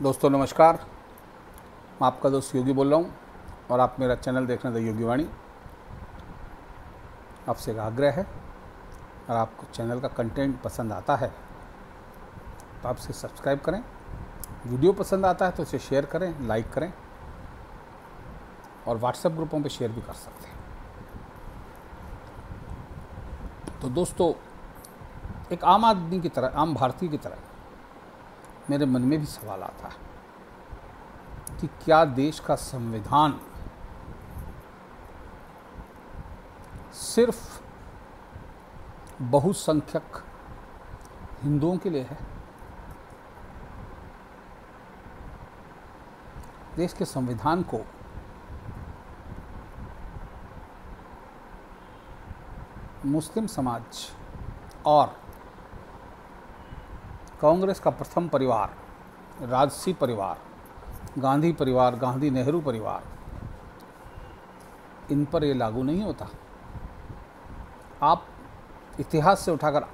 दोस्तों नमस्कार, मैं आपका दोस्त योगी बोल रहा हूँ और आप मेरा चैनल देख रहे हैं द योगी वाणी। आपसे एक आग्रह है, अगर आपको चैनल का कंटेंट पसंद आता है तो आप इसे सब्सक्राइब करें। वीडियो पसंद आता है तो इसे शेयर करें, लाइक करें और व्हाट्सएप ग्रुपों पे शेयर भी कर सकते हैं। तो दोस्तों, एक आम आदमी की तरह, आम भारतीय की तरह मेरे मन में भी सवाल आता है कि क्या देश का संविधान सिर्फ बहुसंख्यक हिंदुओं के लिए है? देश के संविधान को मुस्लिम समाज और कांग्रेस का प्रथम परिवार, राजसी परिवार, गांधी परिवार, गांधी नेहरू परिवार, इन पर ये लागू नहीं होता। आप इतिहास से उठाकर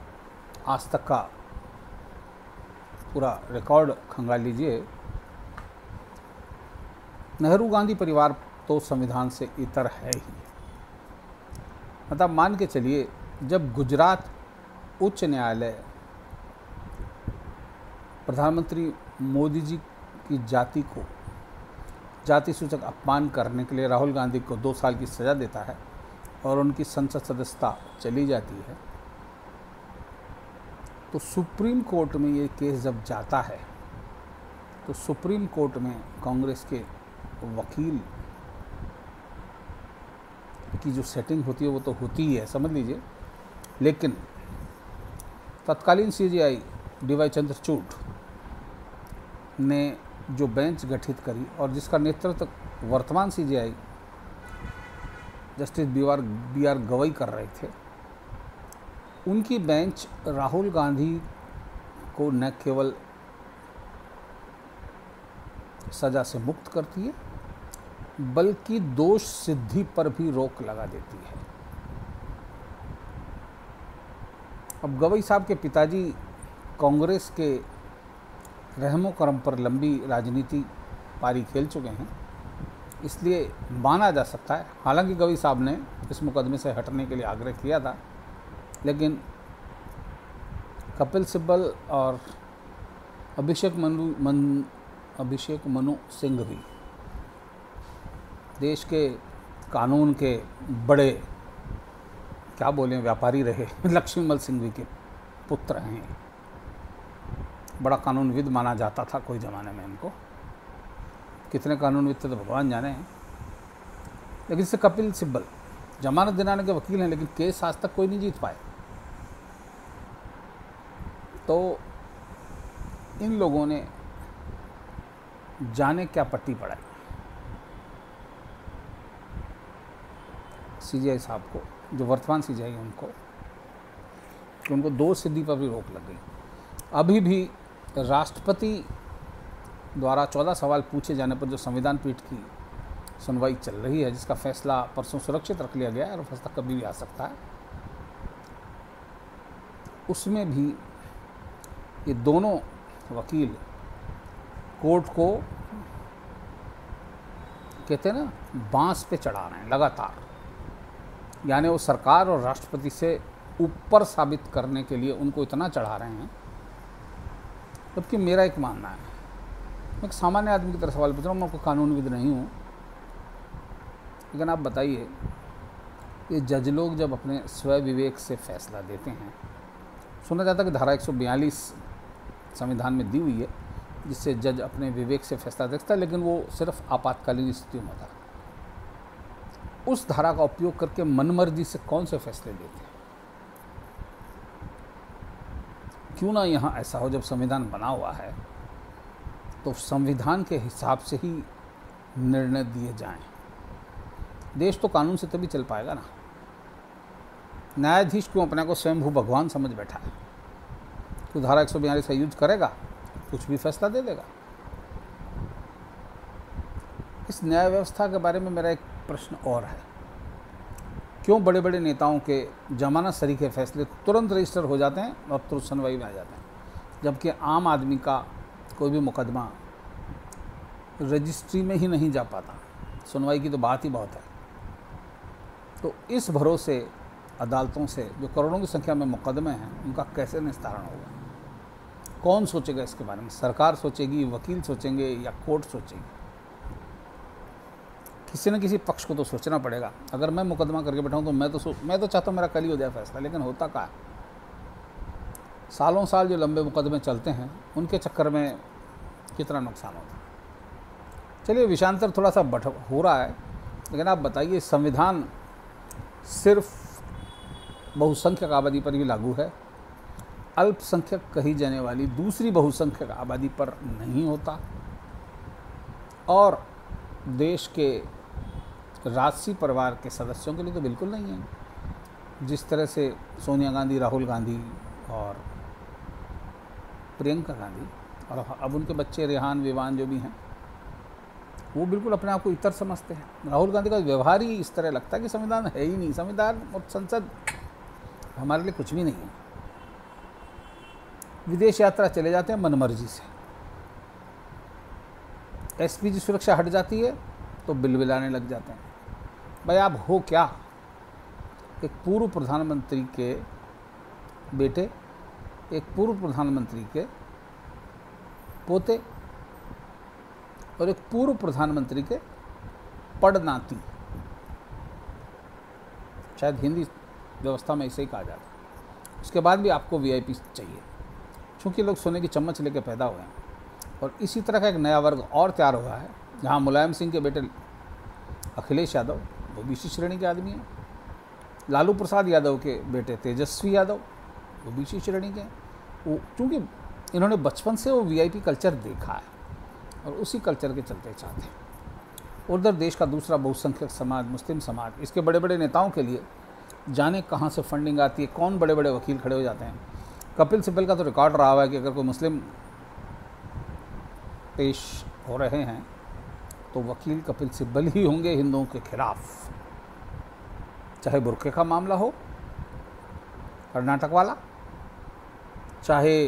आज तक का पूरा रिकॉर्ड खंगाल लीजिए, नेहरू गांधी परिवार तो संविधान से इतर है ही। मतलब मान के चलिए, जब गुजरात उच्च न्यायालय प्रधानमंत्री मोदी जी की जाति को जाति सूचक अपमान करने के लिए राहुल गांधी को 2 साल की सज़ा देता है और उनकी संसद सदस्यता चली जाती है, तो सुप्रीम कोर्ट में ये केस जब जाता है तो सुप्रीम कोर्ट में कांग्रेस के वकील की जो सेटिंग होती है वो तो होती ही है, समझ लीजिए। लेकिन तत्कालीन सीजेआई डी.वाई. चंद्रचूड़ ने जो बेंच गठित करी और जिसका नेतृत्व वर्तमान सीजेआई जस्टिस बी.आर. गवई कर रहे थे, उनकी बेंच राहुल गांधी को न केवल सज़ा से मुक्त करती है बल्कि दोष सिद्धि पर भी रोक लगा देती है। अब गवई साहब के पिताजी कांग्रेस के रहमो करम पर लंबी राजनीति पारी खेल चुके हैं, इसलिए माना जा सकता है। हालांकि गवई साहब ने इस मुकदमे से हटने के लिए आग्रह किया था, लेकिन कपिल सिब्बल और अभिषेक मनु सिंह भी देश के कानून के बड़े, क्या बोलें, व्यापारी रहे। लक्ष्मीमल सिंह भी के पुत्र हैं, बड़ा कानूनविद माना जाता था कोई ज़माने में इनको। कितने कानूनविद थे तो भगवान जाने हैं। लेकिन इससे कपिल सिब्बल जमानत दिलाने के वकील हैं, लेकिन केस आज तक कोई नहीं जीत पाए। तो इन लोगों ने जाने क्या पट्टी पड़ाई सीजेआई साहब को, जो वर्तमान सीजेआई है उनको, कि उनको दोष सिद्धि पर भी रोक लग गई। अभी भी राष्ट्रपति द्वारा 14 सवाल पूछे जाने पर जो संविधान पीठ की सुनवाई चल रही है, जिसका फैसला परसों सुरक्षित रख लिया गया है और फैसला कभी भी आ सकता है, उसमें भी ये दोनों वकील कोर्ट को, कहते हैं ना, बांस पे चढ़ा रहे हैं लगातार। यानी वो सरकार और राष्ट्रपति से ऊपर साबित करने के लिए उनको इतना चढ़ा रहे हैं। जबकि मेरा एक मानना है, मैं एक सामान्य आदमी की तरह सवाल पूछ रहा हूँ, मैं कोई कानूनविद नहीं हूँ, लेकिन आप बताइए, ये जज लोग जब अपने स्व विवेक से फैसला देते हैं, सुना जाता है कि धारा 142 संविधान में दी हुई है जिससे जज अपने विवेक से फैसला देता है, लेकिन वो सिर्फ आपातकालीन स्थितियों में होता है। उस धारा का उपयोग करके मनमर्जी से कौन से फैसले लेते हैं? क्यों ना यहाँ ऐसा हो, जब संविधान बना हुआ है तो संविधान के हिसाब से ही निर्णय दिए जाएं। देश तो कानून से तभी चल पाएगा ना। न्यायाधीश क्यों अपने को स्वयंभू भगवान समझ बैठा है? तो धारा 142 का यूज करेगा, कुछ भी फैसला दे देगा। इस न्याय व्यवस्था के बारे में मेरा एक प्रश्न और है, क्यों बड़े बड़े नेताओं के जमानत सरी के फैसले तुरंत रजिस्टर हो जाते हैं और तुरंत सुनवाई में आ जाते हैं, जबकि आम आदमी का कोई भी मुकदमा रजिस्ट्री में ही नहीं जा पाता, सुनवाई की तो बात ही बहुत है। तो इस भरोसे अदालतों से जो करोड़ों की संख्या में मुकदमे हैं उनका कैसे निस्तारण होगा? कौन सोचेगा इसके बारे में? सरकार सोचेगी, वकील सोचेंगे या कोर्ट सोचेगी? किसी न किसी पक्ष को तो सोचना पड़ेगा। अगर मैं मुकदमा करके बैठाऊँ तो मैं तो चाहता हूँ मेरा कल ही हो जाए फैसला, लेकिन होता क्या है? सालों साल जो लंबे मुकदमे चलते हैं उनके चक्कर में कितना नुकसान होता है। चलिए, विषयांतर थोड़ा सा हो रहा है, लेकिन आप बताइए, संविधान सिर्फ बहुसंख्यक आबादी पर ही लागू है, अल्पसंख्यक कही जाने वाली दूसरी बहुसंख्यक आबादी पर नहीं होता, और देश के राजसी परिवार के सदस्यों के लिए तो बिल्कुल नहीं है। जिस तरह से सोनिया गांधी, राहुल गांधी और प्रियंका गांधी और अब उनके बच्चे रेहान विवान जो भी हैं, वो बिल्कुल अपने आप को इतर समझते हैं। राहुल गांधी का व्यवहार ही इस तरह लगता है कि संविधान है ही नहीं, संविधान और संसद हमारे लिए कुछ भी नहीं है। विदेश यात्रा चले जाते हैं मनमर्जी से, एसपीजी सुरक्षा हट जाती है तो बिलबिलाने लग जाते हैं। भाई आप हो क्या? एक पूर्व प्रधानमंत्री के बेटे, एक पूर्व प्रधानमंत्री के पोते और एक पूर्व प्रधानमंत्री के पड़नाती, शायद हिंदी व्यवस्था में इसे ही कहा जाता है। उसके बाद भी आपको वीआईपी चाहिए, क्योंकि लोग सोने की चम्मच लेके पैदा हुए हैं। और इसी तरह का एक नया वर्ग और तैयार हुआ है, जहाँ मुलायम सिंह के बेटे अखिलेश यादव, वो बीसी श्रेणी के आदमी हैं। लालू प्रसाद यादव के बेटे तेजस्वी यादव, वो बीसी श्रेणी के हैं। वो चूँकि इन्होंने बचपन से वो वीआईपी कल्चर देखा है और उसी कल्चर के चलते चाहते हैं। उधर देश का दूसरा बहुसंख्यक समाज, मुस्लिम समाज, इसके बड़े बड़े नेताओं के लिए जाने कहाँ से फंडिंग आती है, कौन बड़े बड़े वकील खड़े हो जाते हैं। कपिल सिब्बल का तो रिकॉर्ड रहा हुआ है कि अगर कोई मुस्लिम पेश हो रहे हैं तो वकील कपिल सिब्बल ही होंगे हिंदुओं के खिलाफ। चाहे बुर्के का मामला हो कर्नाटक वाला, चाहे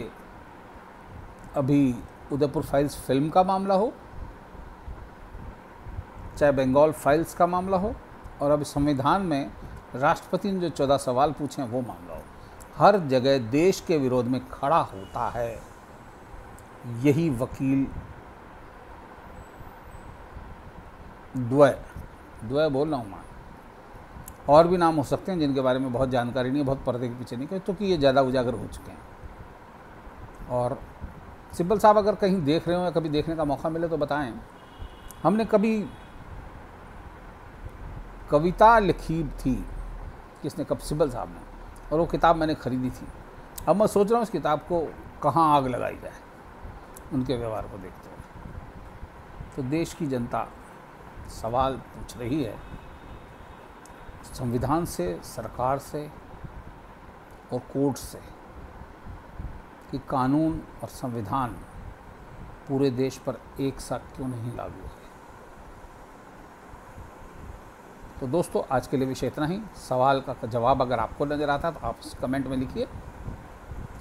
अभी उदयपुर फाइल्स फिल्म का मामला हो, चाहे बंगाल फाइल्स का मामला हो, और अभी संविधान में राष्ट्रपति ने जो 14 सवाल पूछे हैं वो मामला हो। हर जगह देश के विरोध में खड़ा होता है यही वकील द्वय बोल रहा हूँ मैं। और भी नाम हो सकते हैं जिनके बारे में बहुत जानकारी नहीं है, बहुत पर्दे के पीछे नहीं, क्योंकि ये ज़्यादा उजागर हो चुके हैं। और सिब्बल साहब अगर कहीं देख रहे हो या कभी देखने का मौका मिले तो बताएं। हमने कभी कविता लिखी थी, किसने? कब? सिब्बल साहब ने, और वो किताब मैंने ख़रीदी थी। अब मैं सोच रहा हूँ इस किताब को कहाँ आग लगाई जाए उनके व्यवहार को देखते हुए। तो देश की जनता सवाल पूछ रही है संविधान से, सरकार से और कोर्ट से कि कानून और संविधान पूरे देश पर एक साथ क्यों नहीं लागू है। तो दोस्तों, आज के लिए विषय इतना ही। सवाल का जवाब अगर आपको नज़र आता है तो आप कमेंट में लिखिए।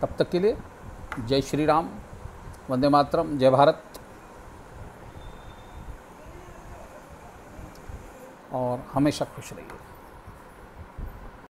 तब तक के लिए जय श्री राम, वंदे मातरम, जय भारत, और हमेशा खुश रहिए।